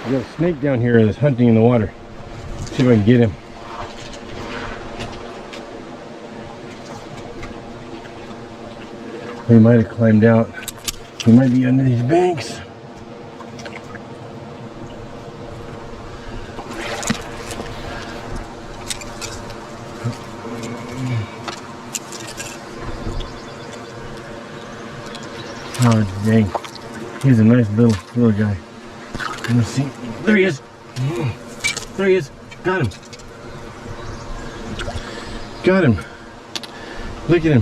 We got a snake down here that's hunting in the water. See if I can get him. He might have climbed out. He might be under these banks. Oh dang. He's a nice little guy. Let's see. There he is. There he is. Got him. Got him. Look at him.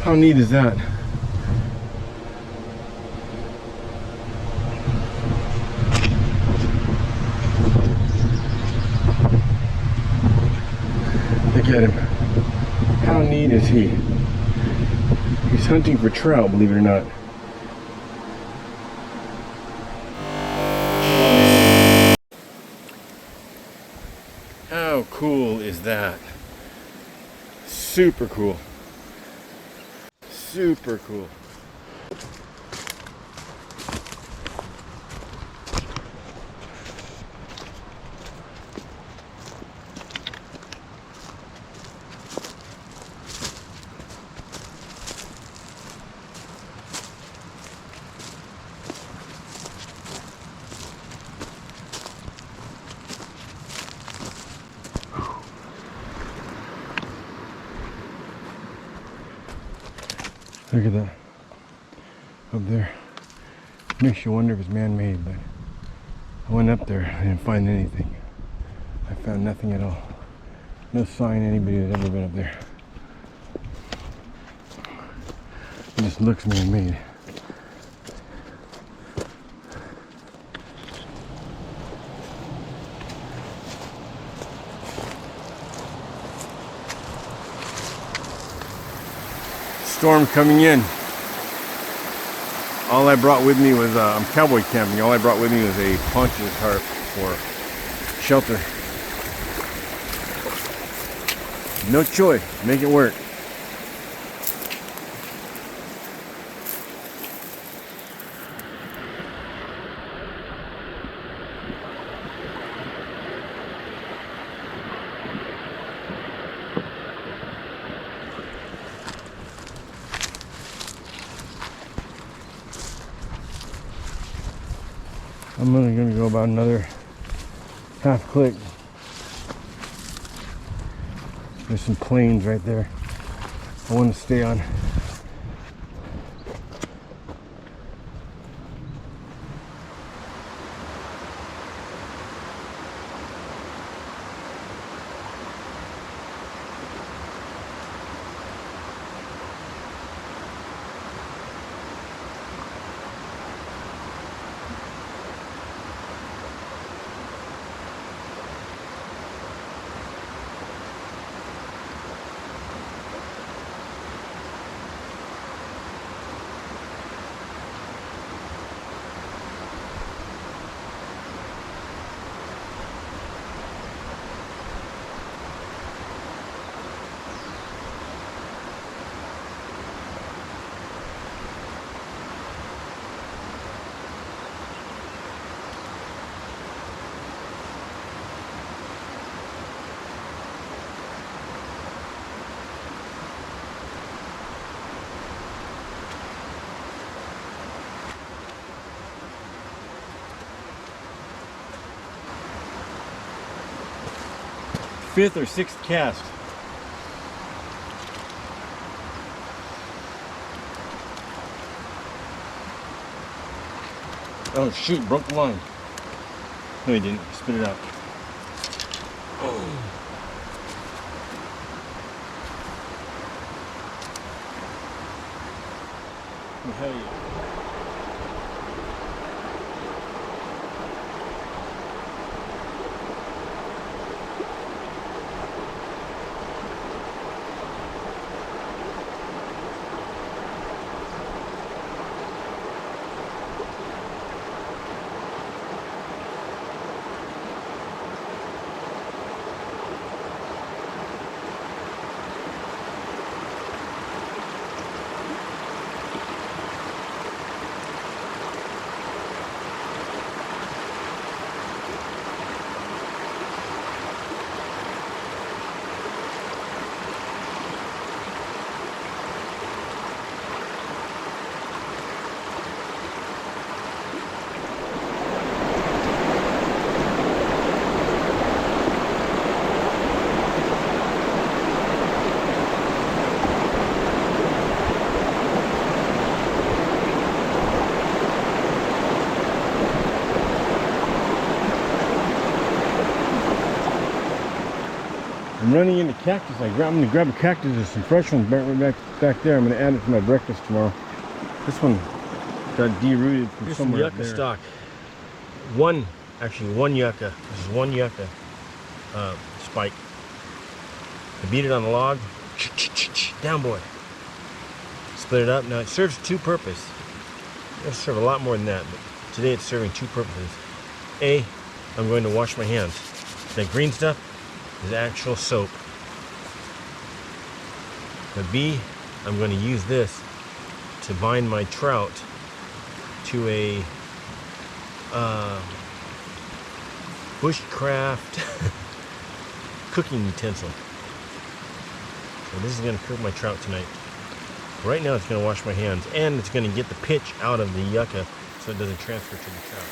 How neat is that? Look at him. How neat is he? He's hunting for trout, believe it or not. How cool is that? Super cool. Super cool. Look at that. Up there. Makes you wonder if it's man-made, but I went up there, I didn't find anything. I found nothing at all. No sign anybody had ever been up there. It just looks man-made. Storm coming in. All I brought with me was, I'm cowboy camping, all I brought with me was a Poncho tarp for shelter. No choice, make it work. I'm only going to go about another half click. There's some plains right there I want to stay on. Fifth or sixth cast. Oh shoot, broke the line. No he didn't, spit it out. Oh. Oh hell yeah. I'm running into cactus. I'm gonna grab a cactus. There's some fresh ones back there. I'm gonna add it to my breakfast tomorrow. This one got derooted from Here's somewhere some yucca stock. One yucca. This is one yucca spike. I beat it on the log. Down, boy. Split it up. Now it serves two purposes. It'll serve a lot more than that, but today it's serving two purposes. A, I'm going to wash my hands. That green stuff is actual soap. But B, I'm going to use this to bind my trout to a bushcraft cooking utensil. So this is going to cook my trout tonight. Right now it's going to wash my hands, and it's going to get the pitch out of the yucca so it doesn't transfer to the trout.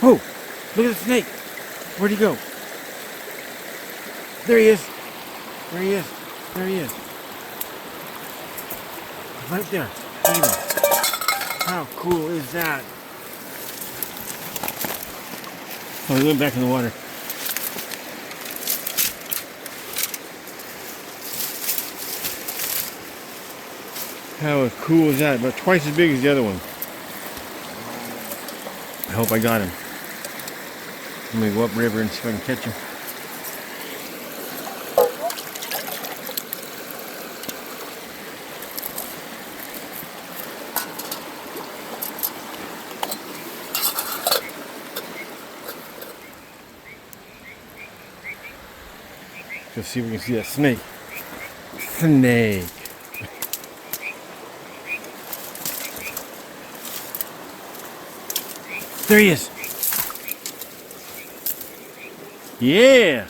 Oh, look at the snake. Where'd he go? There he is. There he is. There he is. Right there. Look at him. How cool is that? Oh, he went back in the water. How cool is that? About twice as big as the other one. I hope I got him. I'm gonna go upriver and see if I can catch him. Let's see if we can see that snake. Snake. There he is. Yeah.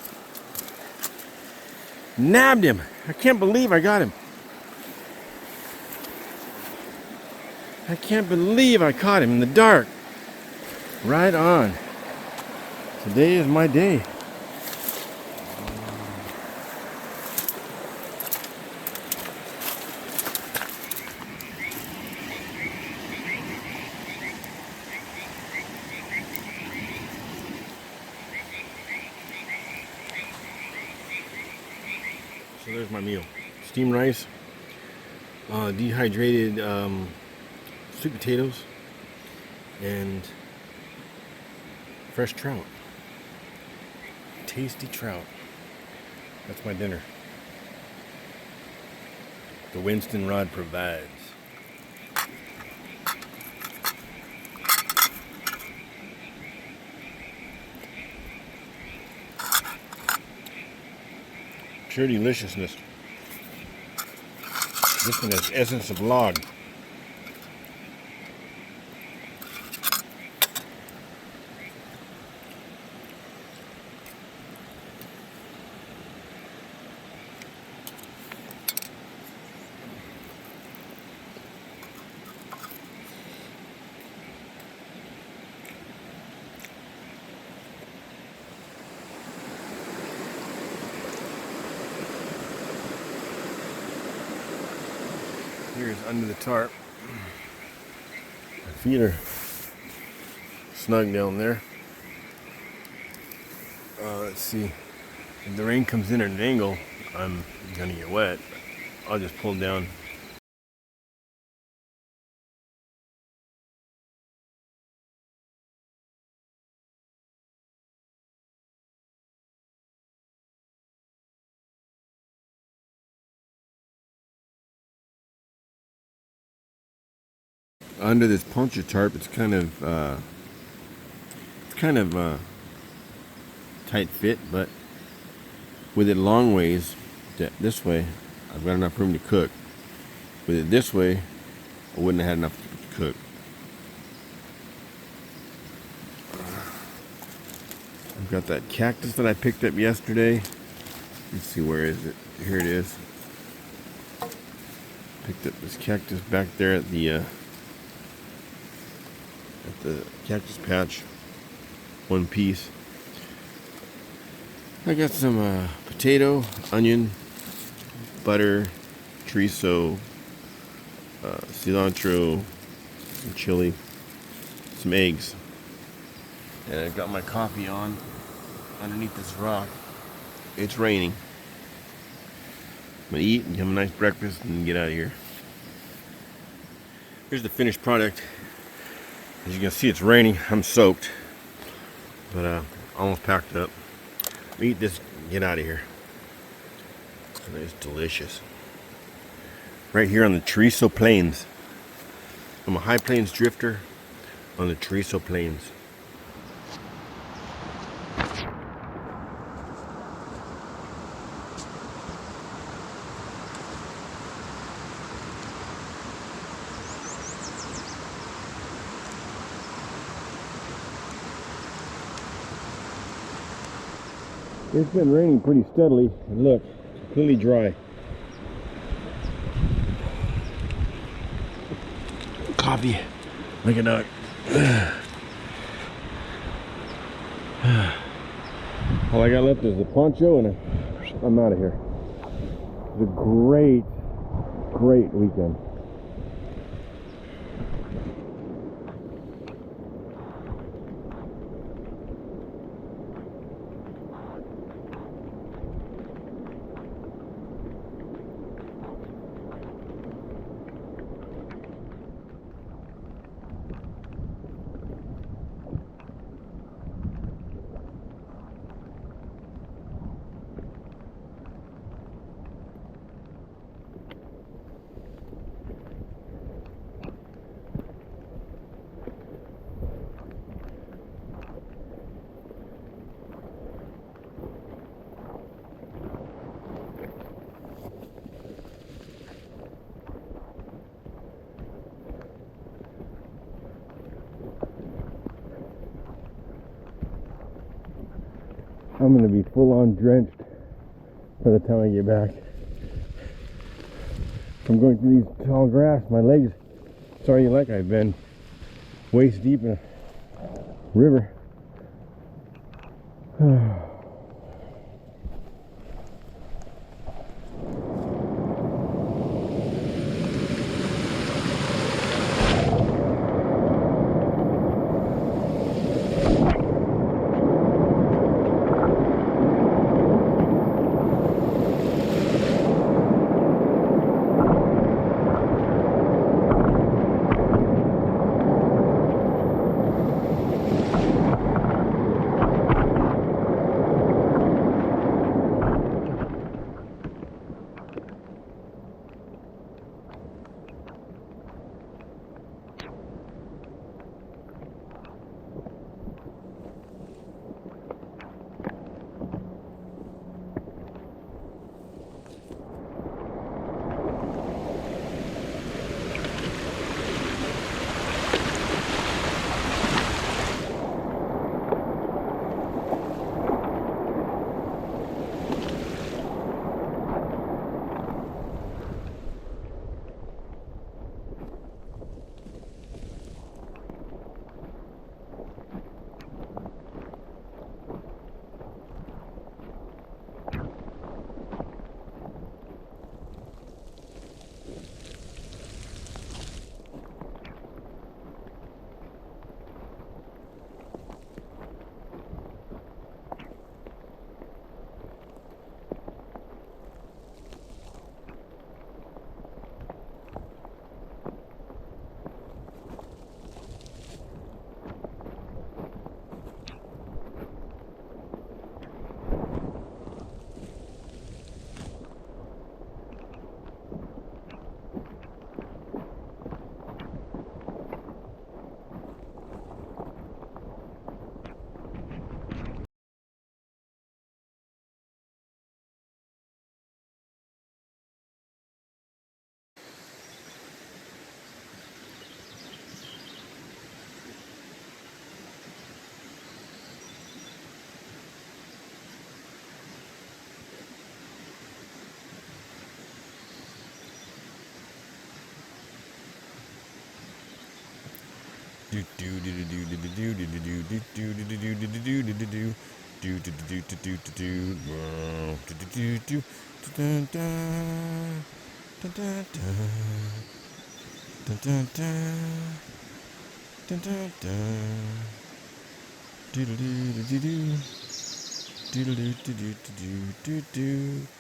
Nabbed him. I can't believe I got him. I can't believe I caught him in the dark. Right on. Today is my day. So there's my meal. Steamed rice, dehydrated sweet potatoes, and fresh trout. Tasty trout. That's my dinner. The Winston rod provides. Pure deliciousness. This one has essence of log. Here's under the tarp. My feet are snug down there. Let's see. If the rain comes in at an angle, I'm gonna get wet. I'll just pull down. Under this Poncho tarp, it's kind of tight fit, but with it long ways this way, I've got enough room to cook. With it this way, I wouldn't have had enough to cook. I've got that cactus that I picked up yesterday. Let's see, where is it? Here it is. Picked up this cactus back there at the cactus patch. One piece. I got some potato, onion, butter, chorizo, cilantro, some chili, some eggs. And I've got my coffee on underneath this rock. It's raining. I'm gonna eat and have a nice breakfast and get out of here. Here's the finished product. As you can see, it's raining. I'm soaked, but almost packed up. Eat this, get out of here. It's delicious. Right here on the Chorizo Plains. I'm a high plains drifter on the Chorizo Plains. It's been raining pretty steadily, and look, completely dry. Coffee, like a duck. All I got left is the poncho, and I'm out of here. It was a great, great weekend. I'm gonna be full on drenched by the time I get back. From going through these tall grass, my legs, it's already like I've been waist deep in a river. Dun, dun, dun. Doodle-doo-doo-doo-doo. Doodle-doo-doo-doo-doo-doo-doo.